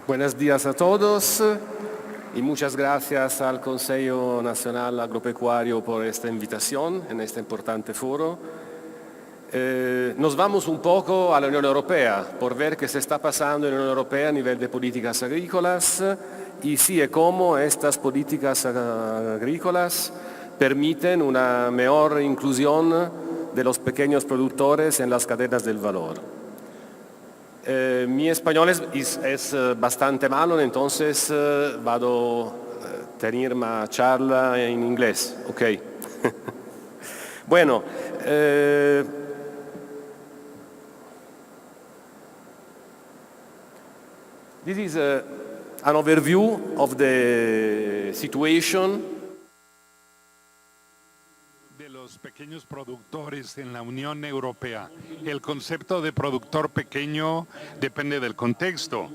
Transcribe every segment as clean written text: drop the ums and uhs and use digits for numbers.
Buenos días a todos y muchas gracias al Consejo Nacional Agropecuario por esta invitación en este importante foro. Nos vamos un poco a la Unión Europea por ver qué se está pasando en la Unión Europea a nivel de políticas agrícolas y si y cómo estas políticas agrícolas permiten una mejor inclusión de los pequeños productores en las cadenas del valor. Mi español es bastante malo, entonces vado a tener una charla en inglés, ¿ok? Bueno, this is an overview of the situation de los pequeños productores en la Unión Europea. El concepto de productor pequeño depende del contexto.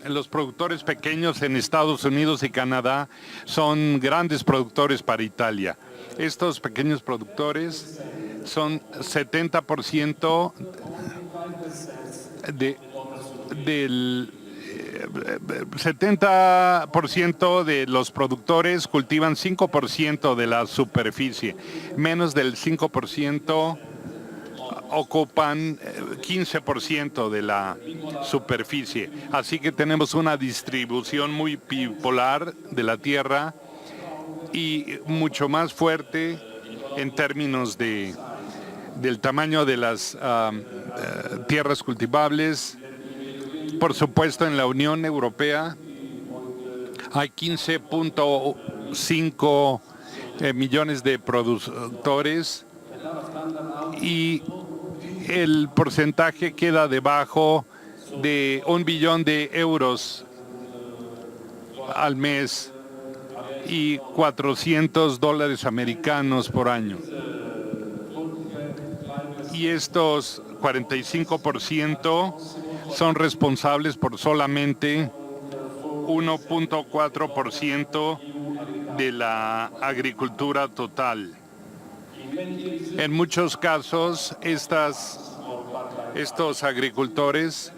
Los productores pequeños en Estados Unidos y Canadá son grandes productores para Italia. Estos pequeños productores son 70% del 70% de los productores cultivan 5% de la superficie. Menos del 5% ocupan 15% de la superficie. Así que tenemos una distribución muy bipolar de la tierra y mucho más fuerte en términos del tamaño de las tierras cultivables. Por supuesto, en la Unión Europea hay 15.5 millones de productores y el porcentaje queda debajo de 1 billón de euros al mes y $400 americanos por año. Y estos 45% son responsables por solamente 1.4% de la agricultura total. En muchos casos, estos agricultores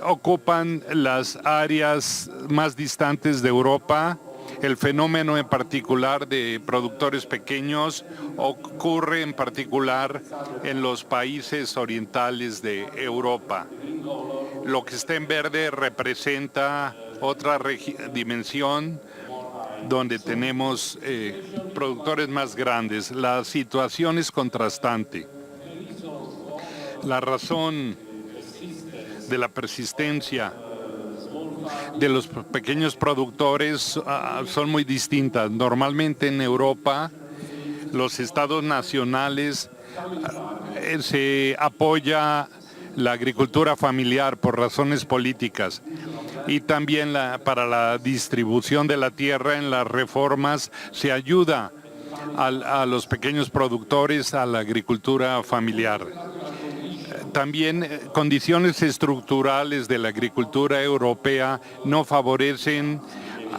ocupan las áreas más distantes de Europa. El fenómeno en particular de productores pequeños ocurre en particular en los países orientales de Europa. Lo que está en verde representa otra dimensión donde tenemos productores más grandes. La situación es contrastante. La razón de la persistencia de los pequeños productores son muy distintas. Normalmente en Europa, los estados nacionales se apoya la agricultura familiar por razones políticas y también para la distribución de la tierra en las reformas se ayuda a los pequeños productores a la agricultura familiar. También condiciones estructurales de la agricultura europea no favorecen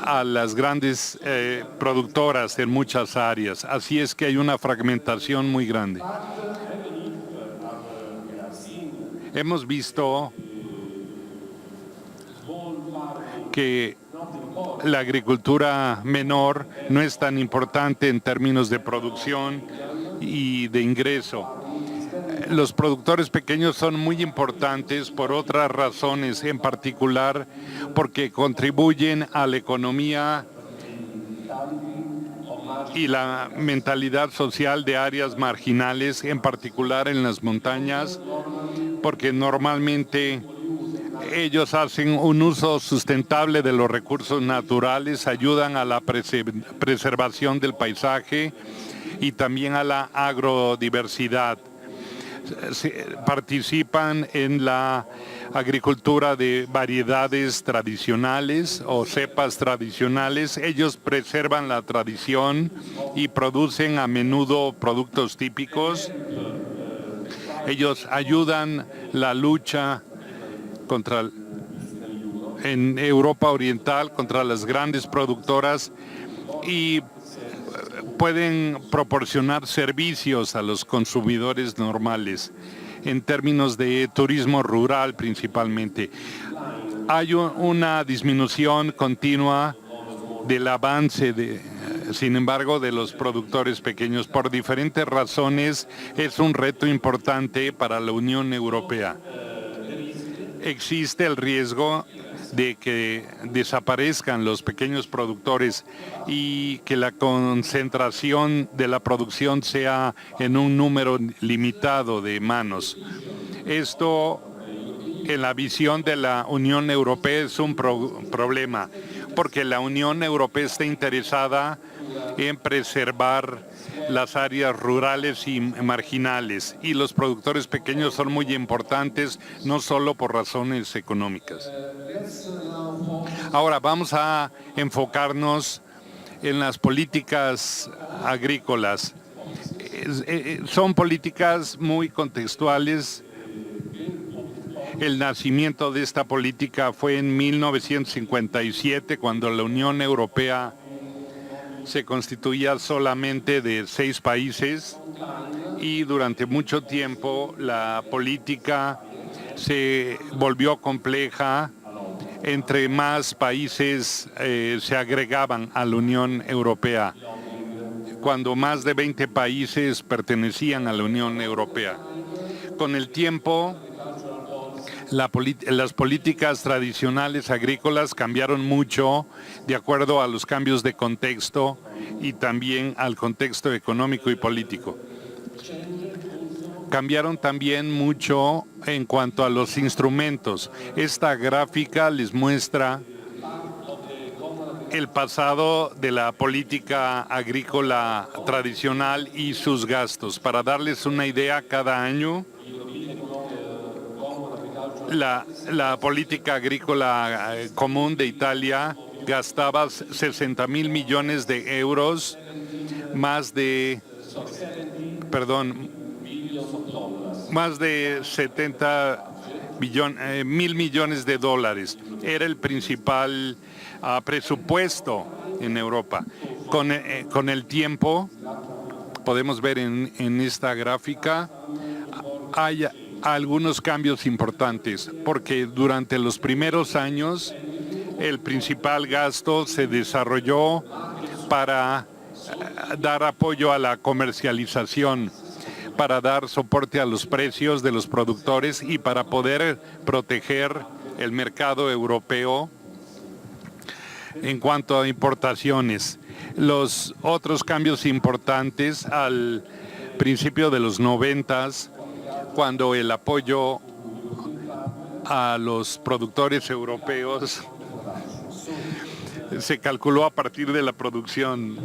a las grandes productoras en muchas áreas. Así es que hay una fragmentación muy grande. Hemos visto que la agricultura menor no es tan importante en términos de producción y de ingreso. Los productores pequeños son muy importantes por otras razones, en particular porque contribuyen a la economía y la mentalidad social de áreas marginales, en particular en las montañas, porque normalmente ellos hacen un uso sustentable de los recursos naturales, ayudan a la preservación del paisaje y también a la agrodiversidad. Participan en la agricultura de variedades tradicionales o cepas tradicionales. Ellos preservan la tradición y producen a menudo productos típicos. Ellos ayudan la lucha en Europa Oriental contra las grandes productoras y pueden proporcionar servicios a los consumidores normales en términos de turismo rural principalmente. Hay una disminución continua del avance, sin embargo, de los productores pequeños. Por diferentes razones, es un reto importante para la Unión Europea. Existe el riesgo de que desaparezcan los pequeños productores y que la concentración de la producción sea en un número limitado de manos. Esto, en la visión de la Unión Europea, es un problema, porque la Unión Europea está interesada en preservar las áreas rurales y marginales, y los productores pequeños son muy importantes, no solo por razones económicas. Ahora vamos a enfocarnos en las políticas agrícolas. Son políticas muy contextuales. El nacimiento de esta política fue en 1957, cuando la Unión Europea se constituía solamente de 6 países, y durante mucho tiempo la política se volvió compleja. Entre más países se agregaban a la Unión Europea, cuando más de 20 países pertenecían a la Unión Europea. Con el tiempo, las políticas tradicionales agrícolas cambiaron mucho de acuerdo a los cambios de contexto y también al contexto económico y político. Cambiaron también mucho en cuanto a los instrumentos. Esta gráfica les muestra el pasado de la política agrícola tradicional y sus gastos. Para darles una idea, cada año la política agrícola común de Italia gastaba 60.000 millones de euros, más de 70.000 millones de dólares. Era el principal presupuesto en Europa. Con el tiempo, podemos ver en esta gráfica, hay algunos cambios importantes, porque durante los primeros años el principal gasto se desarrolló para dar apoyo a la comercialización, para dar soporte a los precios de los productores y para poder proteger el mercado europeo en cuanto a importaciones. Los otros cambios importantes al principio de los 90s, cuando el apoyo a los productores europeos se calculó a partir de la producción.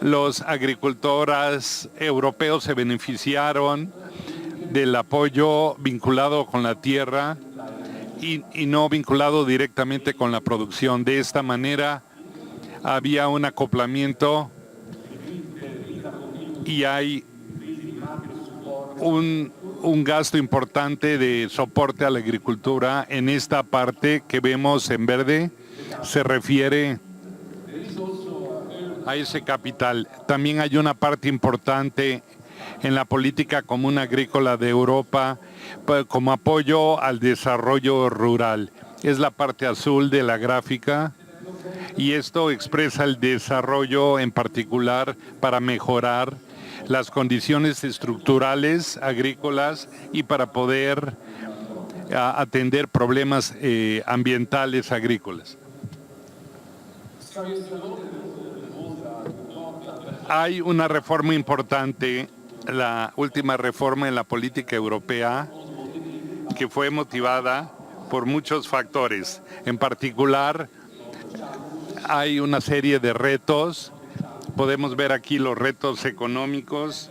Los agricultores europeos se beneficiaron del apoyo vinculado con la tierra y no vinculado directamente con la producción. De esta manera había un acoplamiento y hay un gasto importante de soporte a la agricultura. En esta parte que vemos en verde se refiere a ese capital. También hay una parte importante en la política común agrícola de Europa como apoyo al desarrollo rural. Es la parte azul de la gráfica y esto expresa el desarrollo en particular para mejorar las condiciones estructurales agrícolas y para poder atender problemas ambientales agrícolas. Hay una reforma importante, la última reforma en la política europea, que fue motivada por muchos factores. En particular, hay una serie de retos. Podemos ver aquí los retos económicos,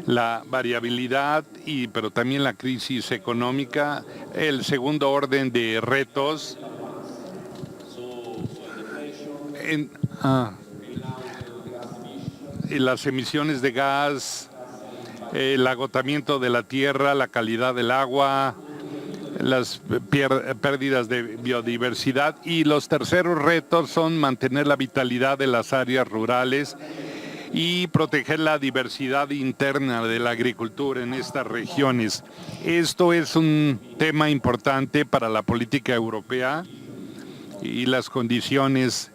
la variabilidad, pero también la crisis económica. El segundo orden de retos y las emisiones de gas, el agotamiento de la tierra, la calidad del agua, las pérdidas de biodiversidad, y los terceros retos son mantener la vitalidad de las áreas rurales y proteger la diversidad interna de la agricultura en estas regiones. Esto es un tema importante para la política europea y las condiciones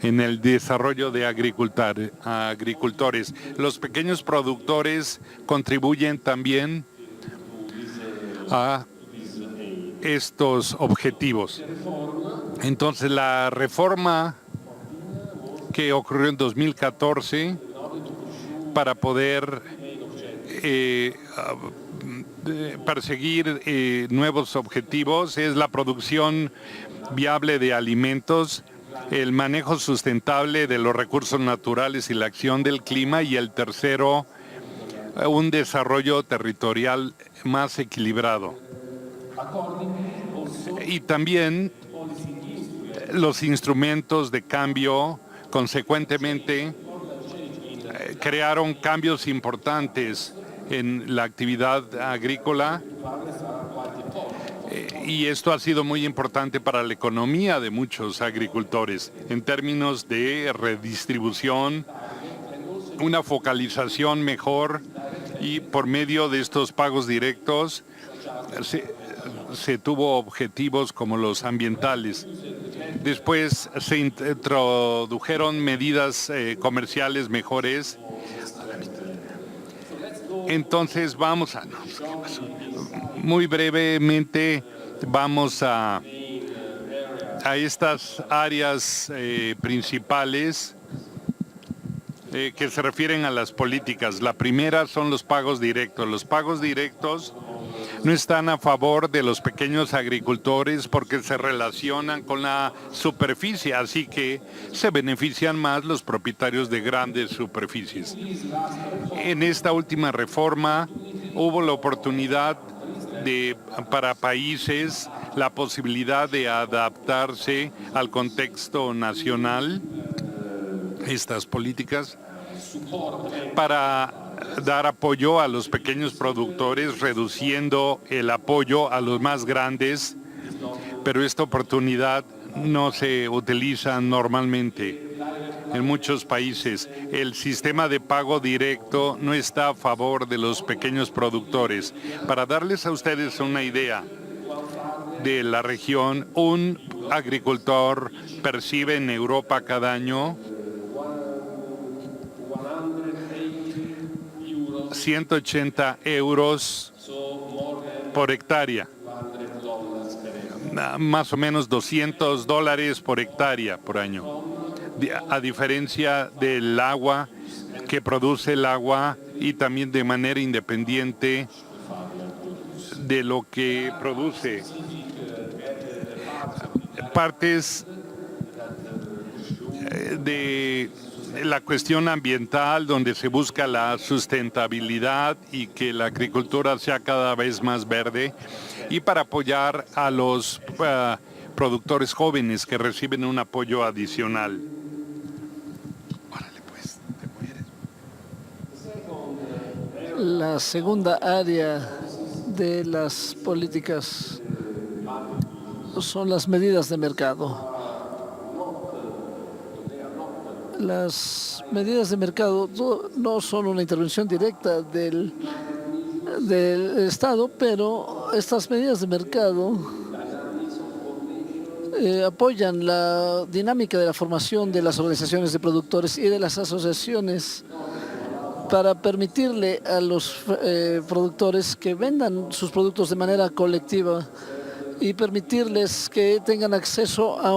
en el desarrollo de agricultores. Los pequeños productores contribuyen también a estos objetivos. Entonces, la reforma que ocurrió en 2014 para poder perseguir nuevos objetivos es la producción viable de alimentos, el manejo sustentable de los recursos naturales y la acción del clima, y el tercero, un desarrollo territorial más equilibrado. Y también los instrumentos de cambio, consecuentemente, crearon cambios importantes en la actividad agrícola, y esto ha sido muy importante para la economía de muchos agricultores en términos de redistribución, una focalización mejor, y por medio de estos pagos directos se tuvo objetivos como los ambientales. Después se introdujeron medidas comerciales mejores. Entonces muy brevemente vamos a estas áreas principales que se refieren a las políticas. La primera son los pagos directos. Los pagos directos no están a favor de los pequeños agricultores porque se relacionan con la superficie, así que se benefician más los propietarios de grandes superficies. En esta última reforma hubo la oportunidad para países la posibilidad de adaptarse al contexto nacional, estas políticas, para dar apoyo a los pequeños productores, reduciendo el apoyo a los más grandes, pero esta oportunidad no se utiliza normalmente en muchos países. El sistema de pago directo no está a favor de los pequeños productores. Para darles a ustedes una idea de la región, un agricultor percibe en Europa cada año 180 euros por hectárea, más o menos $200 por hectárea por año, a diferencia del agua que produce el agua, y también de manera independiente de lo que produce. Partes de la cuestión ambiental, donde se busca la sustentabilidad y que la agricultura sea cada vez más verde, y para apoyar a los productores jóvenes que reciben un apoyo adicional. Órale, pues, te mueres. La segunda área de las políticas son las medidas de mercado. Las medidas de mercado no son una intervención directa del Estado, pero estas medidas de mercado apoyan la dinámica de la formación de las organizaciones de productores y de las asociaciones para permitirle a los productores que vendan sus productos de manera colectiva y permitirles que tengan acceso a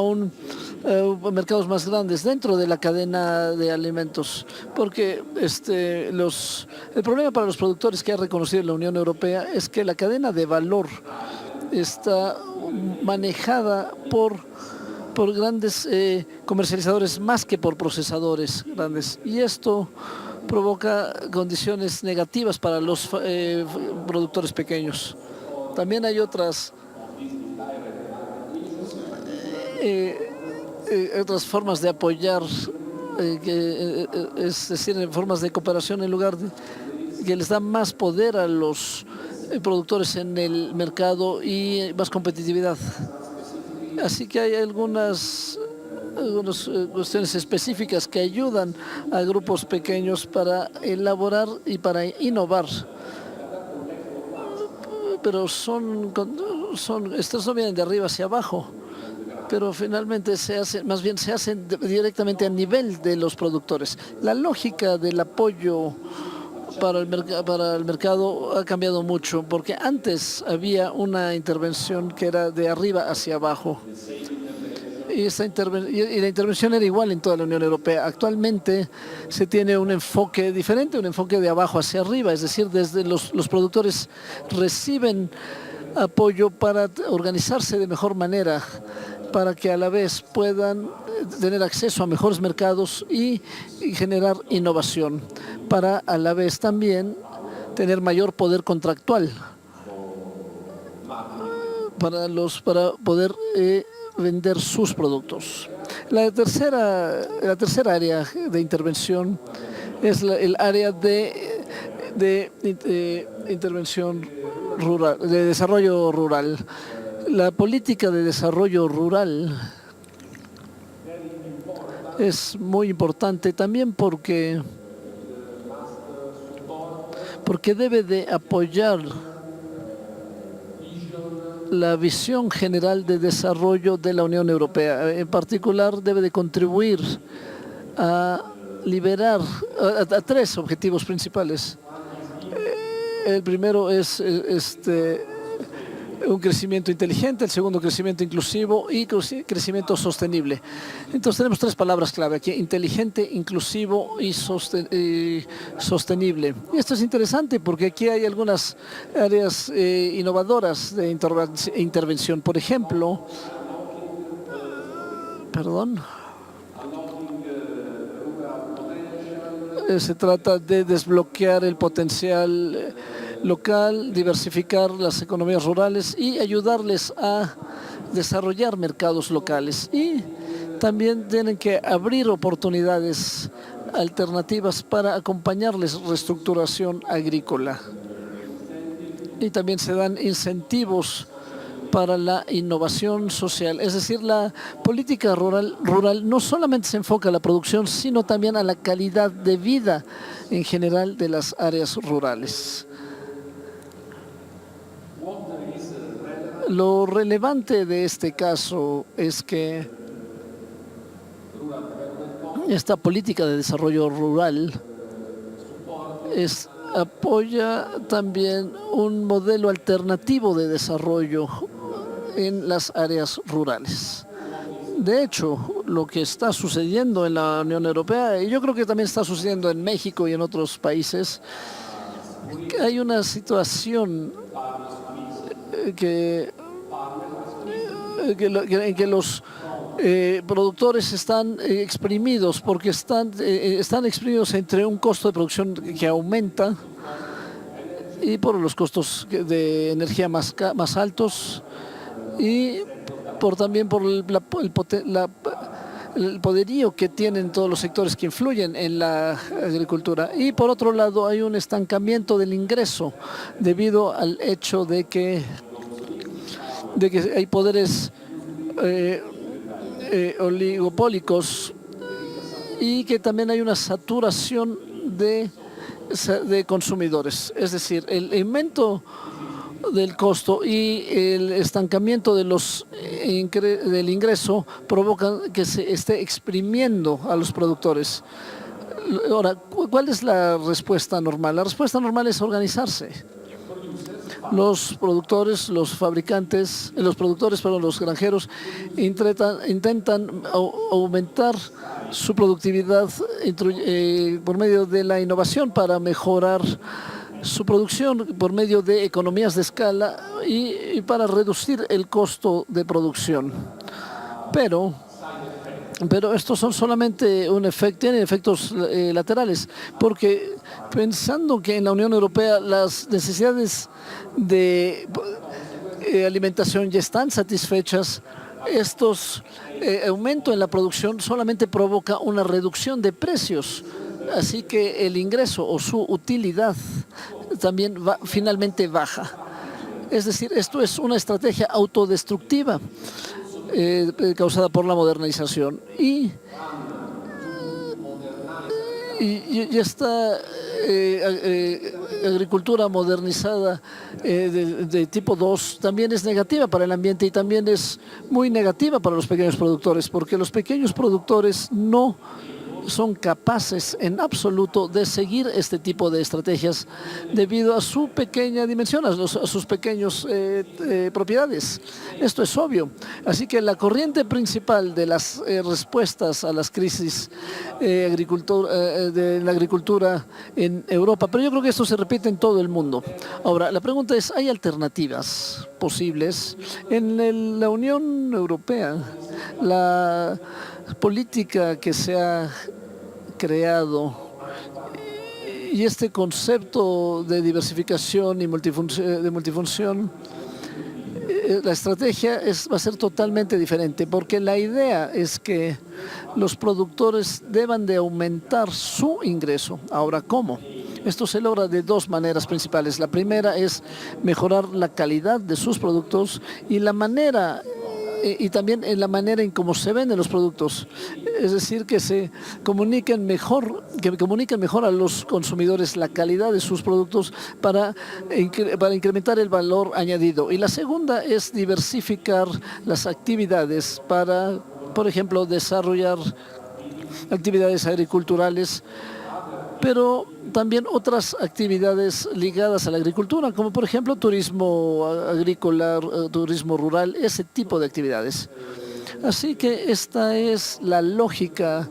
mercados más grandes dentro de la cadena de alimentos, porque el problema para los productores que ha reconocido la Unión Europea es que la cadena de valor está manejada por grandes comercializadores más que por procesadores grandes, y esto provoca condiciones negativas para los productores pequeños. También hay otras formas de apoyar, es decir, formas de cooperación en lugar de que les da más poder a los productores en el mercado y más competitividad. Así que hay algunas algunas cuestiones específicas que ayudan a grupos pequeños para elaborar y para innovar. Pero estos no vienen de arriba hacia abajo, pero finalmente más bien se hacen directamente a nivel de los productores. La lógica del apoyo para el mercado ha cambiado mucho, porque antes había una intervención que era de arriba hacia abajo. Y la intervención era igual en toda la Unión Europea. Actualmente se tiene un enfoque diferente, un enfoque de abajo hacia arriba, es decir, desde los productores reciben apoyo para organizarse de mejor manera, para que a la vez puedan tener acceso a mejores mercados y generar innovación, para a la vez también tener mayor poder contractual para poder vender sus productos. La tercera área de intervención es el área de intervención rural, de desarrollo rural. La política de desarrollo rural es muy importante también porque debe de apoyar la visión general de desarrollo de la Unión Europea. En particular, debe de contribuir a liberar a tres objetivos principales. El primero es un crecimiento inteligente, el segundo crecimiento inclusivo y crecimiento sostenible. Entonces tenemos tres palabras clave aquí: inteligente, inclusivo y sostenible. Y esto es interesante porque aquí hay algunas áreas innovadoras de intervención. Por ejemplo, se trata de desbloquear el potencial local, diversificar las economías rurales y ayudarles a desarrollar mercados locales. Y también tienen que abrir oportunidades alternativas para acompañarles reestructuración agrícola. Y también se dan incentivos para la innovación social. Es decir, la política rural no solamente se enfoca a la producción, sino también a la calidad de vida en general de las áreas rurales. Lo relevante de este caso es que esta política de desarrollo rural apoya también un modelo alternativo de desarrollo en las áreas rurales. De hecho, lo que está sucediendo en la Unión Europea, y yo creo que también está sucediendo en México y en otros países, hay una situación en que los productores están exprimidos porque están exprimidos entre un costo de producción que aumenta y por los costos de energía más altos y también por el poderío que tienen todos los sectores que influyen en la agricultura. Y por otro lado hay un estancamiento del ingreso debido al hecho de que hay poderes oligopólicos y que también hay una saturación de consumidores. Es decir, el aumento del costo y el estancamiento del ingreso provocan que se esté exprimiendo a los productores. Ahora, ¿cuál es la respuesta normal? La respuesta normal es organizarse. Los productores, los granjeros intentan aumentar su productividad por medio de la innovación para mejorar su producción por medio de economías de escala y para reducir el costo de producción. Pero estos son solamente tienen efectos laterales, porque pensando que en la Unión Europea las necesidades de alimentación ya están satisfechas, aumento en la producción solamente provoca una reducción de precios. Así que el ingreso o su utilidad también finalmente baja. Es decir, esto es una estrategia autodestructiva. causada por la modernización. Y esta agricultura modernizada de tipo 2 también es negativa para el ambiente y también es muy negativa para los pequeños productores, porque los pequeños productores no son capaces en absoluto de seguir este tipo de estrategias debido a su pequeña dimensión, a sus pequeños propiedades. Esto es obvio. Así que la corriente principal de las respuestas a las crisis de la agricultura en Europa, pero yo creo que esto se repite en todo el mundo. Ahora, la pregunta es, ¿hay alternativas posibles? En la Unión Europea, la política que se ha creado y este concepto de diversificación y multifunción, la estrategia va a ser totalmente diferente, porque la idea es que los productores deban de aumentar su ingreso. Ahora, ¿cómo? Esto se logra de dos maneras principales. La primera es mejorar la calidad de sus productos y también en la manera en cómo se venden los productos. Es decir, que comuniquen mejor a los consumidores la calidad de sus productos para incrementar el valor añadido. Y la segunda es diversificar las actividades para, por ejemplo, desarrollar actividades agriculturales, pero también otras actividades ligadas a la agricultura, como por ejemplo turismo agrícola, turismo rural, ese tipo de actividades. Así que esta es la lógica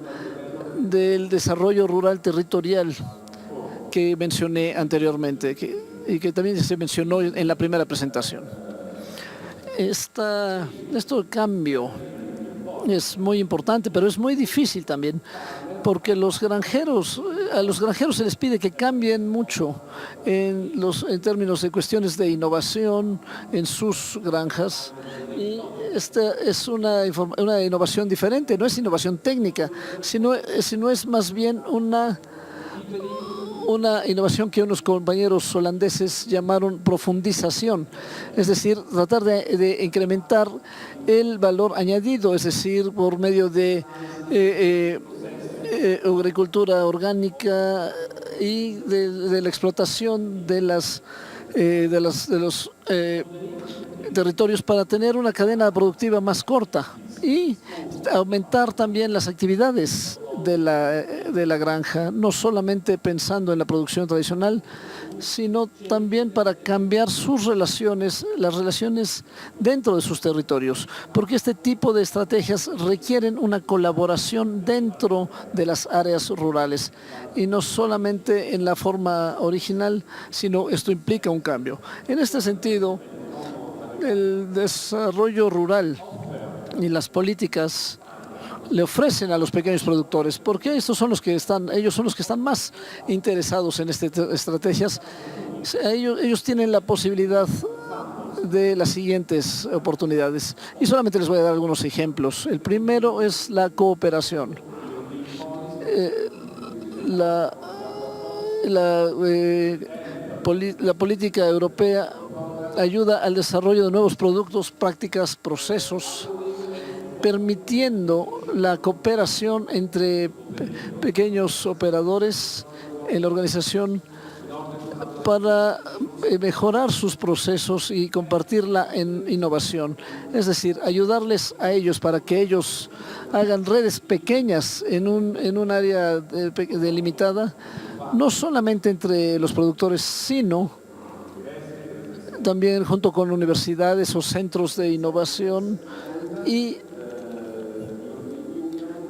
del desarrollo rural territorial que mencioné anteriormente y que también se mencionó en la primera presentación. Este cambio es muy importante, pero es muy difícil también, porque a los granjeros se les pide que cambien mucho en términos de cuestiones de innovación en sus granjas. Y esta es una innovación diferente, no es innovación técnica, sino es más bien una innovación que unos compañeros holandeses llamaron profundización, es decir, tratar de incrementar el valor añadido, es decir, por medio de agricultura orgánica y de la explotación de los territorios para tener una cadena productiva más corta y aumentar también las actividades de la granja, no solamente pensando en la producción tradicional, sino también para cambiar las relaciones dentro de sus territorios, porque este tipo de estrategias requieren una colaboración dentro de las áreas rurales y no solamente en la forma original, sino esto implica un cambio. En este sentido, el desarrollo rural y las políticas le ofrecen a los pequeños productores, porque ellos son los que están más interesados en estas estrategias. Ellos tienen la posibilidad de las siguientes oportunidades y solamente les voy a dar algunos ejemplos. El primero es la cooperación. La política europea ayuda al desarrollo de nuevos productos, prácticas, procesos, permitiendo la cooperación entre pequeños operadores en la organización para mejorar sus procesos y compartirla en innovación. Es decir, ayudarles a ellos para que ellos hagan redes pequeñas en un área delimitada, no solamente entre los productores, sino también junto con universidades o centros de innovación. Y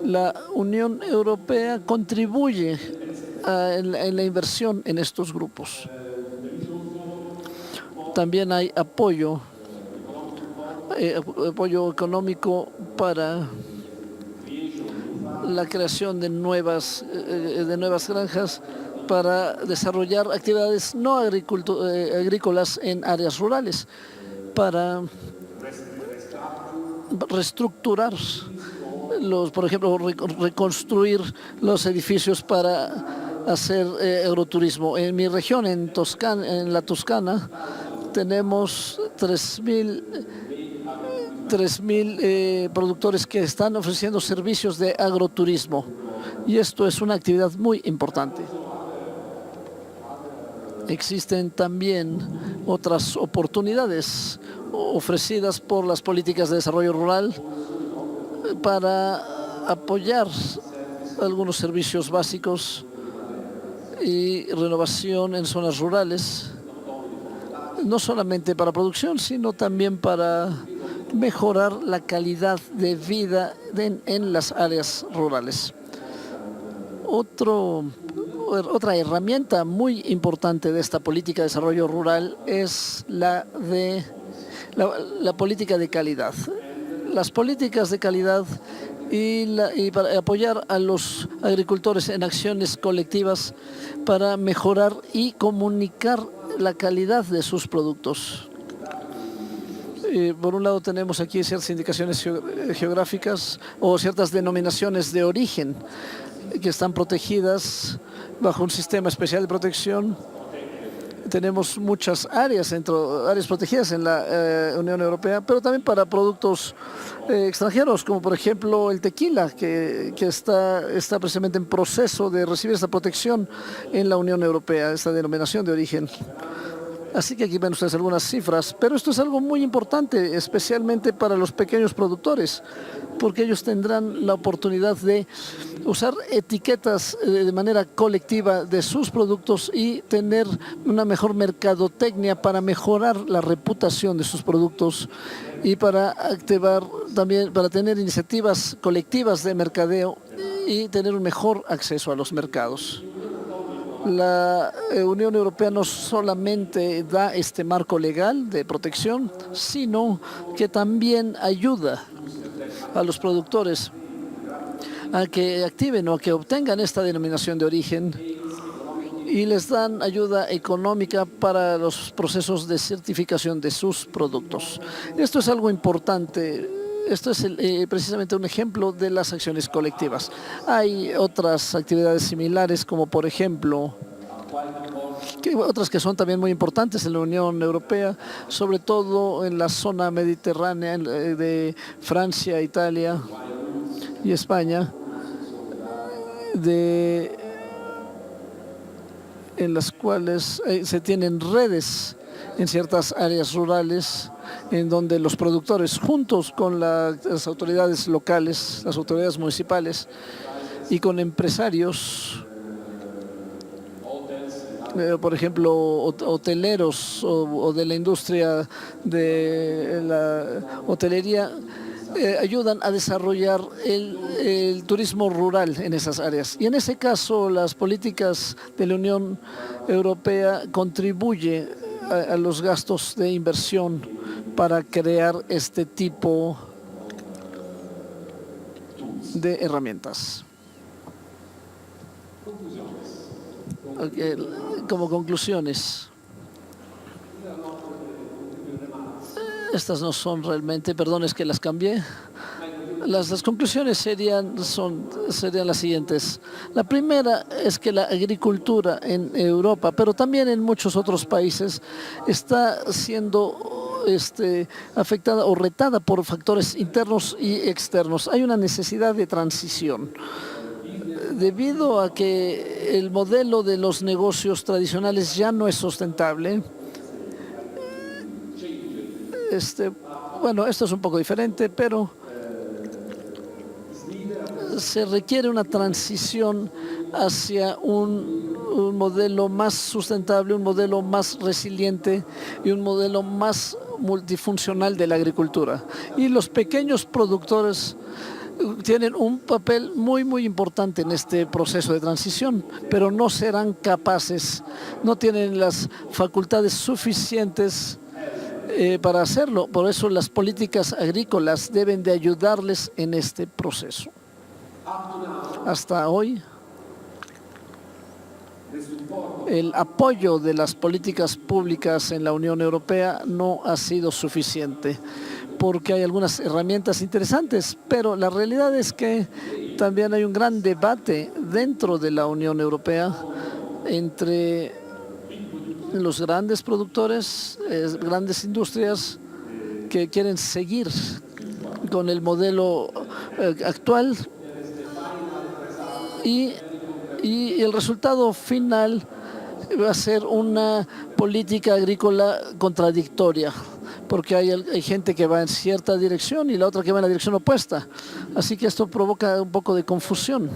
la Unión Europea contribuye en la inversión en estos grupos. También hay apoyo económico para la creación de nuevas granjas para desarrollar actividades no agrícolas en áreas rurales, para reestructurar por ejemplo, reconstruir los edificios para hacer agroturismo. En mi región, en la Toscana, tenemos 3.000 3.000 productores que están ofreciendo servicios de agroturismo. Y esto es una actividad muy importante. Existen también otras oportunidades ofrecidas por las políticas de desarrollo rural para apoyar algunos servicios básicos y renovación en zonas rurales, no solamente para producción, sino también para mejorar la calidad de vida en las áreas rurales. Otra herramienta muy importante de esta política de desarrollo rural es la política de calidad. Las políticas de calidad y para apoyar a los agricultores en acciones colectivas para mejorar y comunicar la calidad de sus productos. Por un lado tenemos aquí ciertas indicaciones geográficas o ciertas denominaciones de origen que están protegidas bajo un sistema especial de protección. Tenemos muchas áreas protegidas en la Unión Europea, pero también para productos extranjeros, como por ejemplo el tequila, que está precisamente en proceso de recibir esta protección en la Unión Europea, esta denominación de origen. Así que aquí ven ustedes algunas cifras, pero esto es algo muy importante, especialmente para los pequeños productores, porque ellos tendrán la oportunidad de usar etiquetas de manera colectiva de sus productos y tener una mejor mercadotecnia para mejorar la reputación de sus productos y para activar también, para tener iniciativas colectivas de mercadeo y tener un mejor acceso a los mercados. La Unión Europea no solamente da este marco legal de protección, sino que también ayuda a los productores a que activen o a que obtengan esta denominación de origen y les dan ayuda económica para los procesos de certificación de sus productos. Esto es algo importante. Esto es precisamente un ejemplo de las acciones colectivas. Hay otras actividades similares, como por ejemplo, otras que son también muy importantes en la Unión Europea, sobre todo en la zona mediterránea de Francia, Italia y España, en las cuales se tienen redes en ciertas áreas rurales en donde los productores juntos con las autoridades locales, las autoridades municipales y con empresarios, por ejemplo, hoteleros o de la industria de la hotelería, ayudan a desarrollar el turismo rural en esas áreas. Y en ese caso, las políticas de la Unión Europea contribuyen a los gastos de inversión para crear este tipo de herramientas. Como conclusiones, estas no son realmente, perdón, es que las cambié. Las conclusiones serían las siguientes. La primera es que la agricultura en Europa, pero también en muchos otros países, está siendo afectada o retada por factores internos y externos. Hay una necesidad de transición. Debido a que el modelo de los negocios tradicionales ya no es sustentable, bueno, esto es un poco diferente, pero se requiere una transición hacia un modelo más sustentable, un modelo más resiliente y un modelo más multifuncional de la agricultura. Y los pequeños productores tienen un papel muy, muy importante en este proceso de transición, pero no serán capaces, no tienen las facultades suficientes para hacerlo. Por eso las políticas agrícolas deben de ayudarles en este proceso. Hasta hoy, el apoyo de las políticas públicas en la Unión Europea no ha sido suficiente, porque hay algunas herramientas interesantes, pero la realidad es que también hay un gran debate dentro de la Unión Europea entre los grandes productores, grandes industrias que quieren seguir con el modelo actual y el resultado final va a ser una política agrícola contradictoria, porque hay gente que va en cierta dirección y la otra que va en la dirección opuesta. Así que esto provoca un poco de confusión.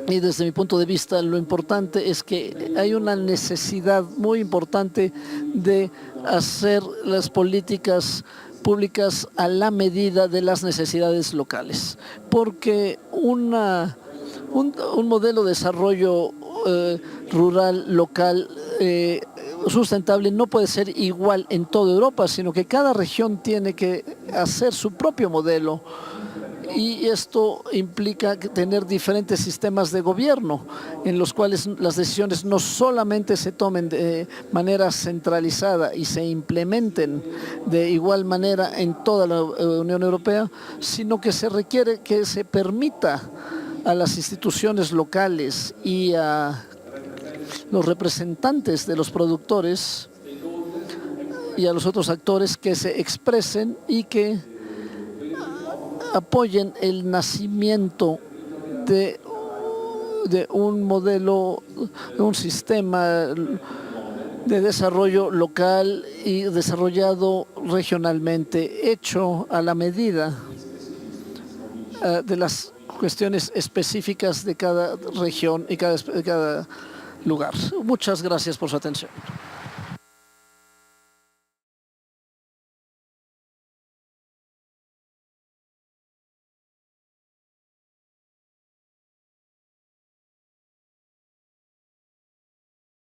Y desde mi punto de vista, lo importante es que hay una necesidad muy importante de hacer las políticas públicas a la medida de las necesidades locales, porque un modelo de desarrollo rural, local, sustentable no puede ser igual en toda Europa, sino que cada región tiene que hacer su propio modelo. Y esto implica tener diferentes sistemas de gobierno en los cuales las decisiones no solamente se tomen de manera centralizada y se implementen de igual manera en toda la Unión Europea, sino que se requiere que se permita a las instituciones locales y a los representantes de los productores y a los otros actores que se expresen y que apoyen el nacimiento de un modelo, de un sistema de desarrollo local y desarrollado regionalmente, hecho a la medida de las cuestiones específicas de cada región y cada lugar. Muchas gracias por su atención.